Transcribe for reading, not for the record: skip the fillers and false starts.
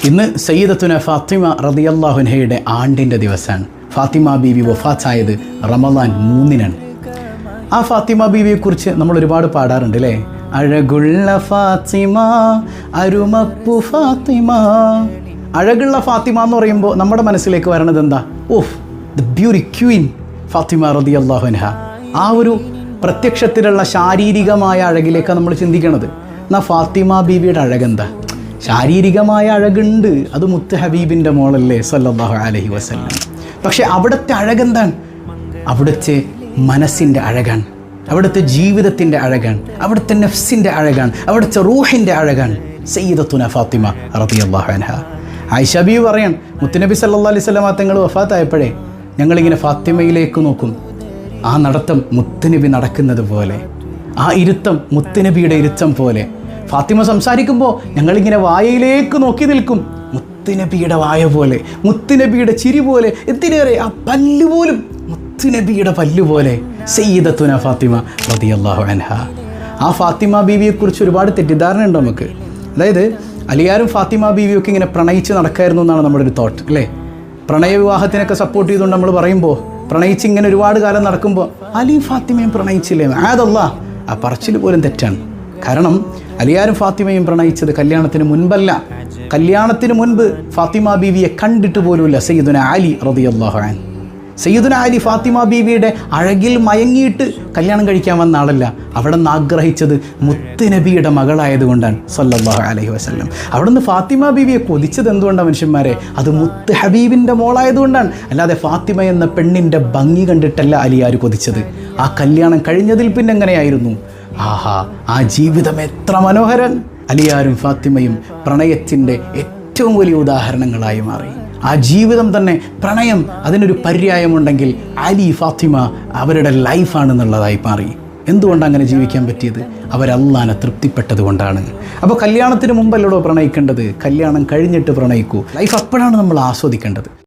ഇന്ന് സയ്യിദത്തുന ഫാത്തിമ റളിയല്ലാഹു അൻഹയുടെ ആണ്ടിൻ്റെ ദിവസമാണ്. ഫാത്തിമ ബീവി വഫാത്തായത് റമളാൻ 3-നാണ്. ആ ഫാത്തിമ ബീവിയെക്കുറിച്ച് നമ്മൾ ഒരുപാട് പാടാറുണ്ട് അല്ലേ? അഴകുള്ള ഫാത്തിമ, അരുമപ്പു ഫാത്തിമ. അഴകുള്ള ഫാത്തിമ എന്ന് പറയുമ്പോൾ നമ്മുടെ മനസ്സിലേക്ക് വരണത് എന്താ? ഓഹ്, ദ ബ്യൂട്ടി ക്വീൻ ഫാത്തിമ റളിയല്ലാഹു അൻഹ. ആ ഒരു പ്രത്യക്ഷത്തിലുള്ള ശാരീരികമായ അഴകിലേക്കാണ് നമ്മൾ ചിന്തിക്കണത്. എന്നാൽ ഫാത്തിമ ബീവിയുടെ അഴകെന്താ? ശാരീരികമായ അഴകുണ്ട്, അത് മുത്ത് ഹബീബിൻ്റെ മോളല്ലേ സല്ലല്ലാഹു അലൈഹി വസല്ലം. പക്ഷെ അവിടുത്തെ അഴകെന്താണ്? അവിടുത്തെ മനസ്സിൻ്റെ അഴകാണ്, അവിടുത്തെ ജീവിതത്തിൻ്റെ അഴകാണ്, അവിടുത്തെ നഫ്സിൻ്റെ അഴകാണ്, അവിടുത്തെ റൂഹിൻ്റെ അഴകാണ് സയ്യിദത്തുന ഫാത്തിമ റളിയല്ലാഹു അൻഹ. ആയിഷ ബീവി പറയാൻ, മുത്തുനബി സല്ലല്ലാഹു അലൈഹി വസല്ലം തങ്ങൾ വഫാത്തായപ്പോഴേ ഞങ്ങളിങ്ങനെ ഫാത്തിമയിലേക്ക് നോക്കും. ആ നടത്തം മുത്തുനബി നടക്കുന്നത് പോലെ, ആ ഇരുത്തം മുത്തുനബിയുടെ ഇരുത്തം പോലെ. ഫാത്തിമ സംസാരിക്കുമ്പോൾ ഞങ്ങളിങ്ങനെ വായയിലേക്ക് നോക്കി നിൽക്കും, മുത്തുനബിയുടെ വായ പോലെ, മുത്തുനബിയുടെ ചിരി പോലെ, എന്തിനേറെ ആ പല്ല് പോലും മുത്തുനബിയുടെ പല്ല് പോലെ. സയ്യിദത്തുന ഫാത്തിമ റളിയല്ലാഹു അൻഹ. ആ ഫാത്തിമ ബീവിയെക്കുറിച്ച് ഒരുപാട് തെറ്റിദ്ധാരണ ഉണ്ട് നമുക്ക്. അതായത് അലിയാരും ഫാത്തിമ ബീവിയൊക്കെ ഇങ്ങനെ പ്രണയിച്ച് നടക്കായിരുന്നു എന്നാണ് നമ്മുടെ ഒരു തോട്ട് അല്ലേ? പ്രണയ വിവാഹത്തിനൊക്കെ സപ്പോർട്ട് ചെയ്തുകൊണ്ട് നമ്മൾ പറയുമ്പോൾ, പ്രണയിച്ച് ഇങ്ങനെ ഒരുപാട് കാലം നടക്കുമ്പോൾ അലിയും ഫാത്തിമയും പ്രണയിച്ചില്ലേ? അതല്ലാ, ആ പറച്ചിൽ പോലും തെറ്റാണ്. കാരണം അലിയാരും ഫാത്തിമയും പ്രണയിച്ചത് കല്യാണത്തിന് മുൻപല്ല. കല്യാണത്തിന് മുൻപ് ഫാത്തിമ ബീവിയെ കണ്ടിട്ട് പോലുമില്ല സയ്യിദുന അലി റളിയല്ലാഹു അൻഹു. സയ്യിദുന അലി ഫാത്തിമ ബീവിയുടെ അഴകിൽ മയങ്ങിയിട്ട് കല്യാണം കഴിക്കാൻ വന്ന ആളല്ല. അവിടെ നിന്ന് ആഗ്രഹിച്ചത് മുത്തുനബിയുടെ മകളായതുകൊണ്ടാണ് സല്ലല്ലാഹു അലൈഹി വസല്ലം. അവിടെ നിന്ന് ഫാത്തിമ ബീവിയെ കൊതിച്ചത് എന്തുകൊണ്ടാണ് മനുഷ്യന്മാരെ? അത് മുത്ത് ഹബീബിൻ്റെ മോളായതുകൊണ്ടാണ്. അല്ലാതെ ഫാത്തിമ എന്ന പെണ്ണിൻ്റെ ഭംഗി കണ്ടിട്ടല്ല അലിയാർ കൊതിച്ചത്. ആ കല്യാണം കഴിഞ്ഞതിൽ പിന്നെ എങ്ങനെയായിരുന്നു? ആഹാ, ആ ജീവിതം എത്ര മനോഹരൻ! അലിയാരും ഫാത്തിമയും പ്രണയത്തിൻ്റെ ഏറ്റവും വലിയ ഉദാഹരണങ്ങളായി മാറി. ആ ജീവിതം തന്നെ പ്രണയം, അതിനൊരു പര്യായമുണ്ടെങ്കിൽ അലി ഫാത്തിമ അവരുടെ ലൈഫാണെന്നുള്ളതായി മാറി. എന്തുകൊണ്ടാണ് അങ്ങനെ ജീവിക്കാൻ പറ്റിയത്? അവരല്ലാഹനെ തൃപ്തിപ്പെട്ടത് കൊണ്ടാണ്. അപ്പോൾ കല്യാണത്തിന് മുമ്പല്ലടോ പ്രണയിക്കേണ്ടത്, കല്യാണം കഴിഞ്ഞിട്ട് പ്രണയിക്കൂ. ലൈഫ് അപ്പോഴാണ് നമ്മൾ ആസ്വദിക്കേണ്ടത്.